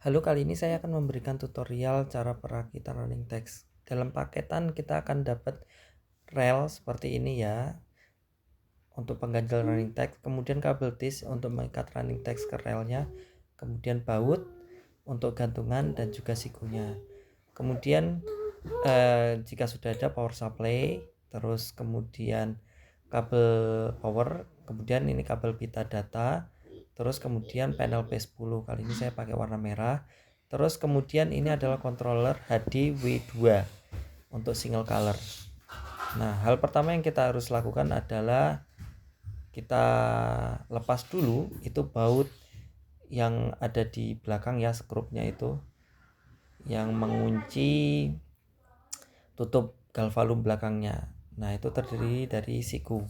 Halo, kali ini saya akan memberikan tutorial cara perakitan running text. Dalam paketan kita akan dapat rel seperti ini ya, untuk pengganjal running text, kemudian kabel tis untuk mengikat running text ke relnya, kemudian baut untuk gantungan dan juga sikunya. Kemudian jika sudah ada power supply, terus kemudian kabel power, kemudian ini kabel pita data, terus kemudian panel P10. Kali ini saya pakai warna merah. Terus kemudian ini adalah controller HD-W2 untuk single color. Nah, hal pertama yang kita harus lakukan adalah kita lepas dulu itu baut yang ada di belakang ya, skrupnya itu yang mengunci tutup galvalum belakangnya. Nah, itu terdiri dari siku.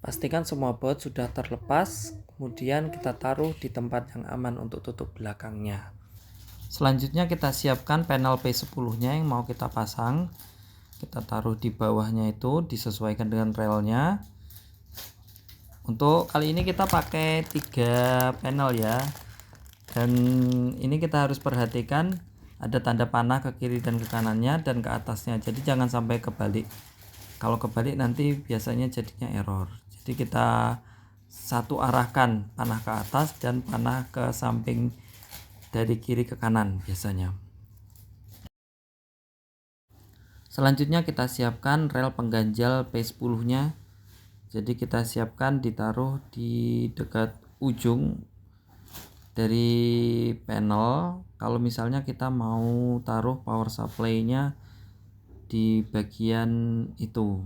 Pastikan semua baut sudah terlepas, kemudian kita taruh di tempat yang aman untuk tutup belakangnya. Selanjutnya kita siapkan panel P10-nya yang mau kita pasang. Kita taruh di bawahnya itu, disesuaikan dengan relnya. Untuk kali ini kita pakai 3 panel ya. Dan ini kita harus perhatikan ada tanda panah ke kiri dan ke kanannya dan ke atasnya. Jadi jangan sampai kebalik. Kalau kebalik nanti biasanya jadinya error. Jadi kita satu arahkan panah ke atas dan panah ke samping dari kiri ke kanan biasanya. Selanjutnya kita siapkan rel pengganjal P10-nya. Jadi kita siapkan ditaruh di dekat ujung dari panel. Kalau misalnya kita mau taruh power supply-nya di bagian itu.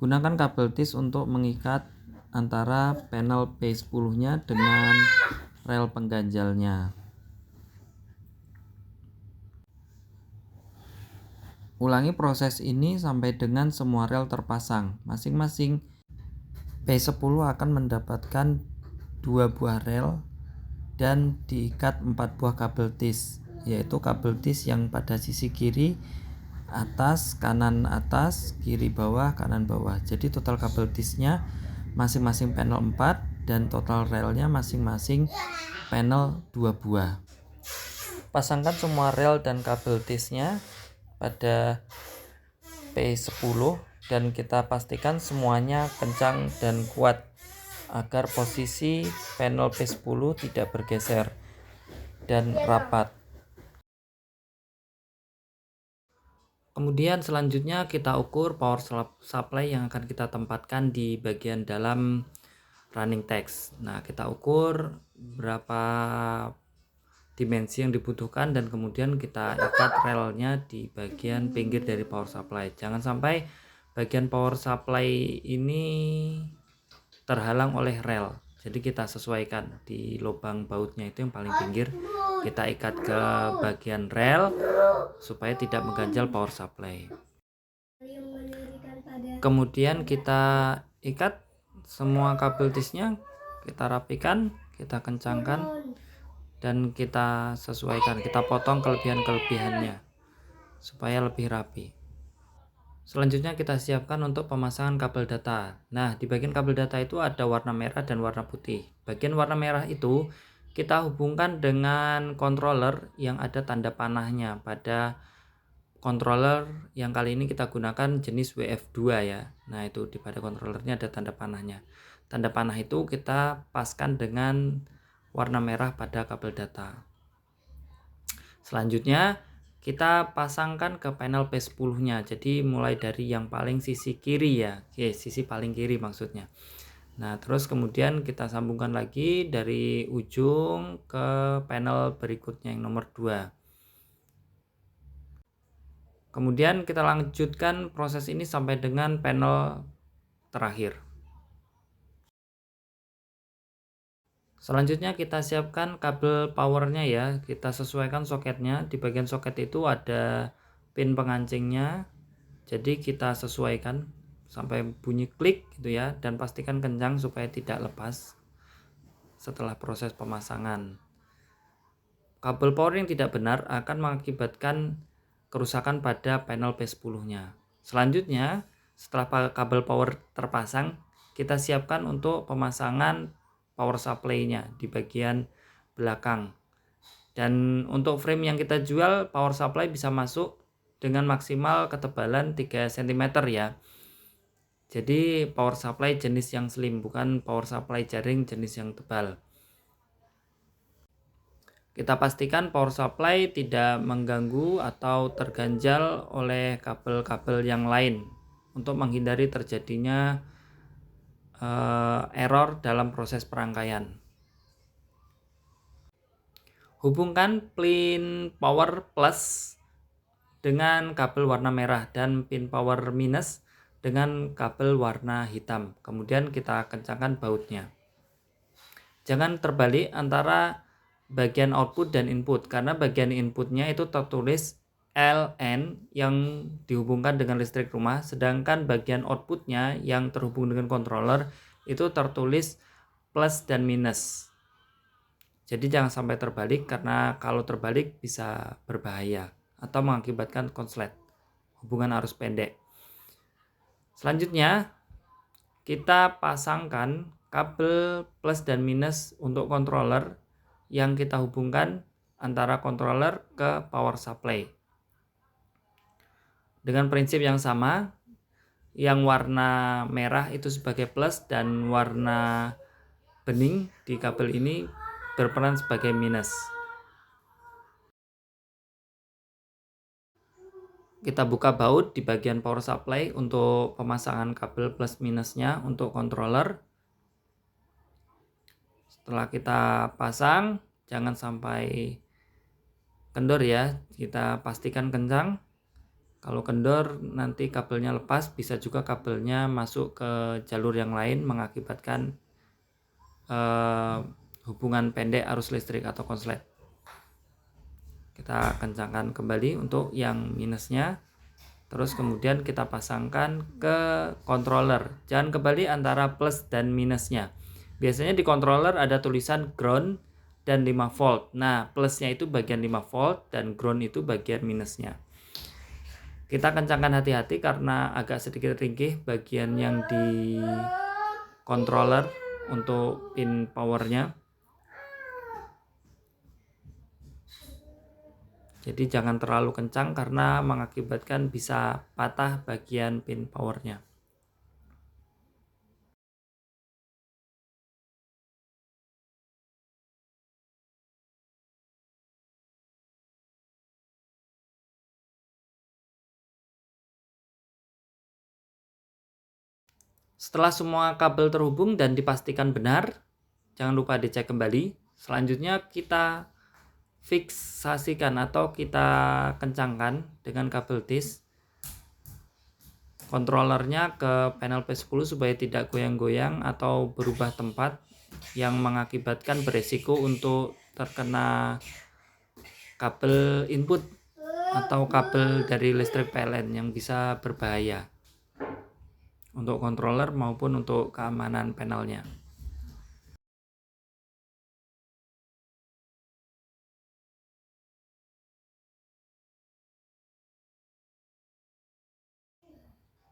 Gunakan kabel tis untuk mengikat antara panel P10-nya dengan rel pengganjalnya. Ulangi proses ini sampai dengan semua rel terpasang. Masing-masing P10 akan mendapatkan 2 buah rel dan diikat 4 buah kabel tis, yaitu kabel tis yang pada sisi kiri atas, kanan atas, kiri bawah, kanan bawah. Jadi total kabel tisnya masing-masing panel 4 dan total relnya masing-masing panel 2 buah. Pasangkan semua rel dan kabel tisnya pada P10 dan kita pastikan semuanya kencang dan kuat agar posisi panel P10 tidak bergeser dan rapat. Kemudian selanjutnya kita ukur power supply yang akan kita tempatkan di bagian dalam running text. Nah, kita ukur berapa dimensi yang dibutuhkan dan kemudian kita ikat relnya di bagian pinggir dari power supply. Jangan sampai bagian power supply ini terhalang oleh rel. Jadi kita sesuaikan di lubang bautnya itu yang paling pinggir, kita ikat ke bagian rel supaya tidak mengganjal power supply. Kemudian kita ikat semua kabel tisnya, kita rapikan, kita kencangkan dan kita sesuaikan, kita potong kelebihan-kelebihannya supaya lebih rapi. Selanjutnya kita siapkan untuk pemasangan kabel data. Nah, di bagian kabel data itu ada warna merah dan warna putih. Bagian warna merah itu kita hubungkan dengan controller yang ada tanda panahnya. Pada controller yang kali ini kita gunakan jenis WF2 ya. Nah, itu di pada controllernya ada tanda panahnya. Tanda panah itu kita paskan dengan warna merah pada kabel data. Selanjutnya kita pasangkan ke panel P10-nya. Jadi mulai dari yang paling sisi kiri ya. Sisi paling kiri maksudnya. Nah, terus kemudian kita sambungkan lagi dari ujung ke panel berikutnya yang nomor 2. Kemudian kita lanjutkan proses ini sampai dengan panel terakhir. Selanjutnya kita siapkan kabel powernya ya, kita sesuaikan soketnya. Di bagian soket itu ada pin pengancingnya, jadi kita sesuaikan sampai bunyi klik gitu ya, dan pastikan kencang supaya tidak lepas setelah proses pemasangan. Kabel power yang tidak benar akan mengakibatkan kerusakan pada panel P10-nya. Selanjutnya, setelah kabel power terpasang, kita siapkan untuk pemasangan power supply-nya di bagian belakang. Dan untuk frame yang kita jual, power supply bisa masuk dengan maksimal ketebalan 3 cm ya. Jadi power supply jenis yang slim, bukan power supply jaring jenis yang tebal. Kita pastikan power supply tidak mengganggu atau terganjal oleh kabel-kabel yang lain untuk menghindari terjadinya error dalam proses perangkaian. Hubungkan pin power plus dengan kabel warna merah dan pin power minus dengan kabel warna hitam. Kemudian kita kencangkan bautnya. Jangan terbalik antara bagian output dan input, karena bagian inputnya itu tertulis LN yang dihubungkan dengan listrik rumah, sedangkan bagian outputnya yang terhubung dengan controller itu tertulis plus dan minus. Jadi jangan sampai terbalik, karena kalau terbalik bisa berbahaya atau mengakibatkan konslet, hubungan arus pendek. Selanjutnya kita pasangkan kabel plus dan minus untuk controller yang kita hubungkan antara controller ke power supply. Dengan prinsip yang sama, yang warna merah itu sebagai plus dan warna bening di kabel ini berperan sebagai minus. Kita buka baut di bagian power supply untuk pemasangan kabel plus minusnya untuk controller. Setelah kita pasang, jangan sampai kendor ya, kita pastikan kencang. Kalau kendor nanti kabelnya lepas, bisa juga kabelnya masuk ke jalur yang lain mengakibatkan hubungan pendek arus listrik atau konslet. Kita kencangkan kembali untuk yang minusnya, terus kemudian kita pasangkan ke controller. Jangan kembali antara plus dan minusnya. Biasanya di controller ada tulisan ground dan 5 volt. Nah, plusnya itu bagian 5 volt dan ground itu bagian minusnya. Kita kencangkan hati-hati karena agak sedikit ringkih bagian yang di controller untuk pin powernya. Jadi jangan terlalu kencang karena mengakibatkan bisa patah bagian pin powernya. Setelah semua kabel terhubung dan dipastikan benar, jangan lupa dicek kembali. Selanjutnya kita fiksasikan atau kita kencangkan dengan kabel tis kontrolernya ke panel P10 supaya tidak goyang-goyang atau berubah tempat yang mengakibatkan beresiko untuk terkena kabel input atau kabel dari listrik PLN yang bisa berbahaya untuk controller maupun untuk keamanan panelnya.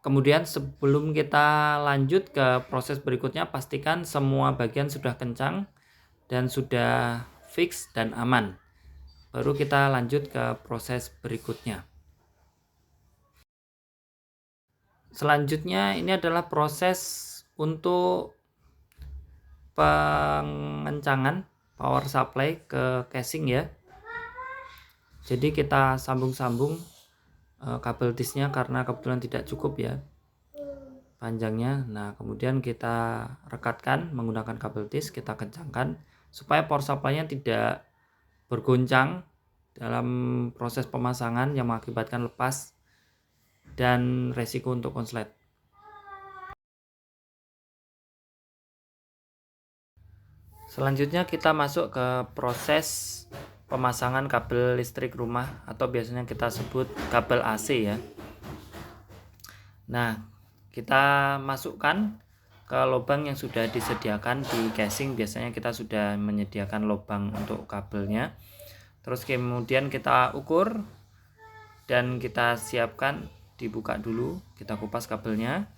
Kemudian sebelum kita lanjut ke proses berikutnya, pastikan semua bagian sudah kencang dan sudah fix dan aman. Baru kita lanjut ke proses berikutnya. Selanjutnya ini adalah proses untuk pengencangan power supply ke casing ya. Jadi kita sambung-sambung kabel disnya karena kebetulan tidak cukup ya panjangnya. Nah, kemudian kita rekatkan menggunakan kabel dis, kita kencangkan supaya power supply-nya tidak bergoncang dalam proses pemasangan yang mengakibatkan lepas dan resiko untuk konslet. Selanjutnya kita masuk ke proses pemasangan kabel listrik rumah atau biasanya kita sebut kabel AC ya. Nah, kita masukkan ke lubang yang sudah disediakan di casing. Biasanya kita sudah menyediakan lubang untuk kabelnya. Terus kemudian kita ukur dan kita siapkan, dibuka dulu, kita kupas kabelnya.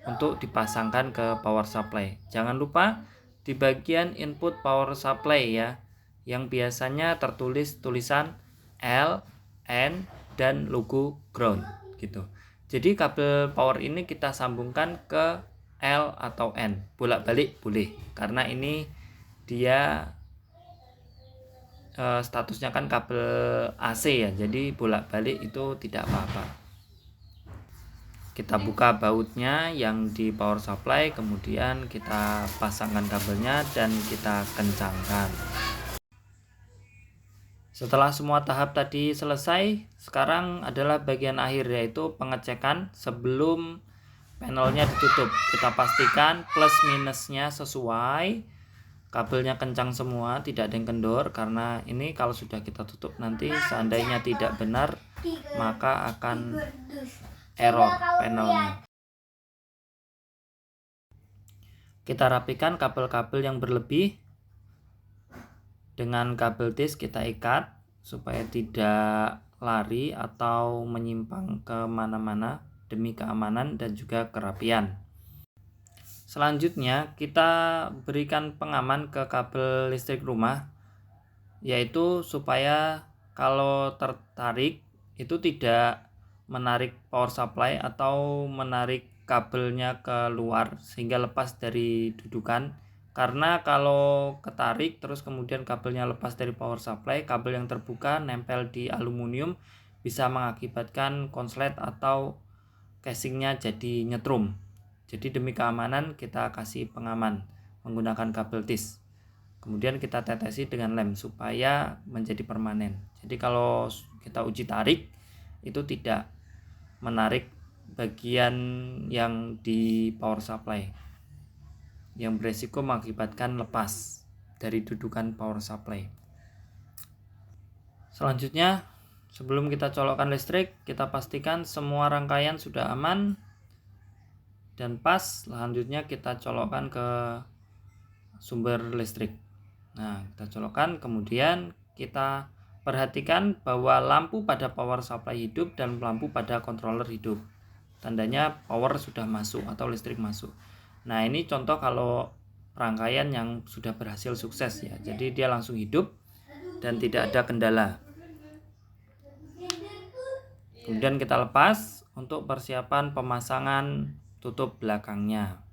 untuk dipasangkan ke power supply. Jangan lupa di bagian input power supply ya, yang biasanya tertulis tulisan L, N, dan logo ground gitu. Jadi kabel power ini kita sambungkan ke L atau N, bolak-balik boleh, karena ini dia statusnya kan kabel AC ya, jadi bolak-balik itu tidak apa-apa. Kita buka bautnya yang di power supply, kemudian kita pasangkan kabelnya dan kita kencangkan. Setelah semua tahap tadi selesai, sekarang adalah bagian akhir, yaitu pengecekan sebelum panelnya ditutup. Kita pastikan plus minusnya sesuai, kabelnya kencang semua, tidak ada yang kendor, karena ini kalau sudah kita tutup nanti seandainya tidak benar maka akan error panelnya. Kita rapikan kabel-kabel yang berlebih dengan kabel tis, kita ikat supaya tidak lari atau menyimpang kemana-mana demi keamanan dan juga kerapian. Selanjutnya kita berikan pengaman ke kabel listrik rumah, yaitu supaya kalau tertarik itu tidak menarik power supply atau menarik kabelnya keluar sehingga lepas dari dudukan. Karena kalau ketarik terus kemudian kabelnya lepas dari power supply, kabel yang terbuka nempel di aluminium bisa mengakibatkan konslet atau casingnya jadi nyetrum. Jadi demi keamanan kita kasih pengaman menggunakan kabel tis. Kemudian kita tetesi dengan lem supaya menjadi permanen. Jadi kalau kita uji tarik itu tidak menarik bagian yang di power supply, yang beresiko mengakibatkan lepas dari dudukan power supply. Selanjutnya, sebelum kita colokkan listrik, kita pastikan semua rangkaian sudah aman dan pas. Selanjutnya kita colokkan ke sumber listrik. Nah, kita colokkan, kemudian kita perhatikan bahwa lampu pada power supply hidup dan lampu pada controller hidup. Tandanya power sudah masuk atau listrik masuk. Nah, ini contoh kalau rangkaian yang sudah berhasil sukses ya. Jadi dia langsung hidup dan tidak ada kendala. Kemudian kita lepas untuk persiapan pemasangan tutup belakangnya.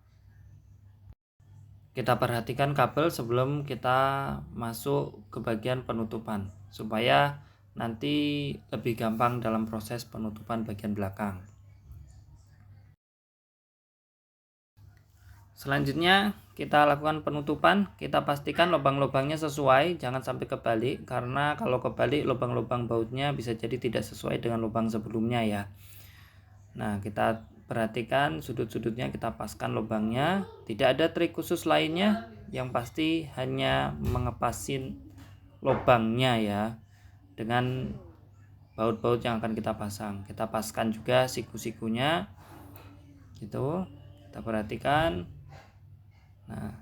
Kita perhatikan kabel sebelum kita masuk ke bagian penutupan supaya nanti lebih gampang dalam proses penutupan bagian belakang. Selanjutnya kita lakukan penutupan. Kita pastikan lubang-lubangnya sesuai, jangan sampai kebalik, karena kalau kebalik lubang-lubang bautnya bisa jadi tidak sesuai dengan lubang sebelumnya ya. Nah, kita perhatikan sudut-sudutnya, kita paskan lubangnya. Tidak ada trik khusus lainnya, yang pasti hanya mengepasin lubangnya ya dengan baut-baut yang akan kita pasang. Kita paskan juga siku-sikunya gitu, kita perhatikan. Nah,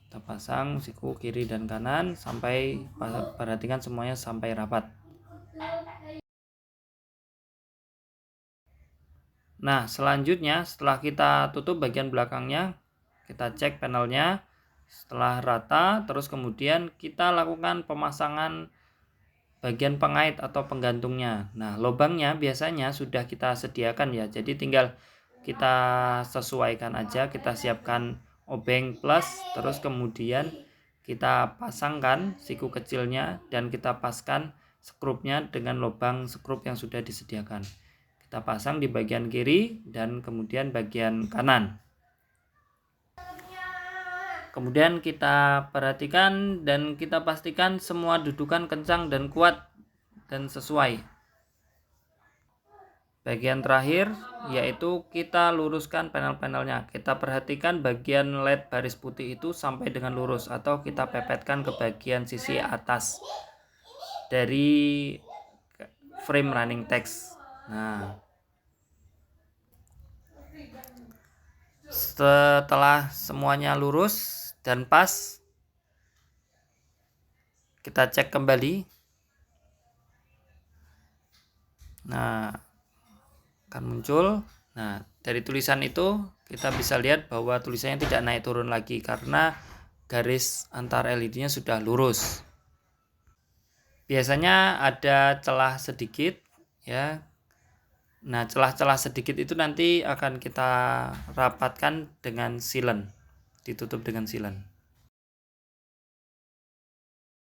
kita pasang siku kiri dan kanan sampai perhatikan semuanya sampai rapat. Nah, selanjutnya setelah kita tutup bagian belakangnya, kita cek panelnya. Setelah rata, terus kemudian kita lakukan pemasangan bagian pengait atau penggantungnya. Nah, lubangnya biasanya sudah kita sediakan ya. Jadi tinggal kita sesuaikan aja, kita siapkan obeng plus, terus kemudian kita pasangkan siku kecilnya dan kita paskan skrupnya dengan lubang skrup yang sudah disediakan. Kita pasang di bagian kiri dan kemudian bagian kanan. Kemudian kita perhatikan dan kita pastikan semua dudukan kencang dan kuat dan sesuai. Bagian terakhir yaitu kita luruskan panel-panelnya. Kita perhatikan bagian LED baris putih itu sampai dengan lurus atau kita pepetkan ke bagian sisi atas dari frame running text. Nah, setelah semuanya lurus dan pas, kita cek kembali. Nah, akan muncul. Nah, Dari tulisan itu kita bisa lihat bahwa tulisannya tidak naik turun lagi karena garis antar LED-nya sudah lurus. Biasanya ada celah sedikit ya. Nah, celah-celah sedikit itu nanti akan kita rapatkan dengan silen, ditutup dengan silen.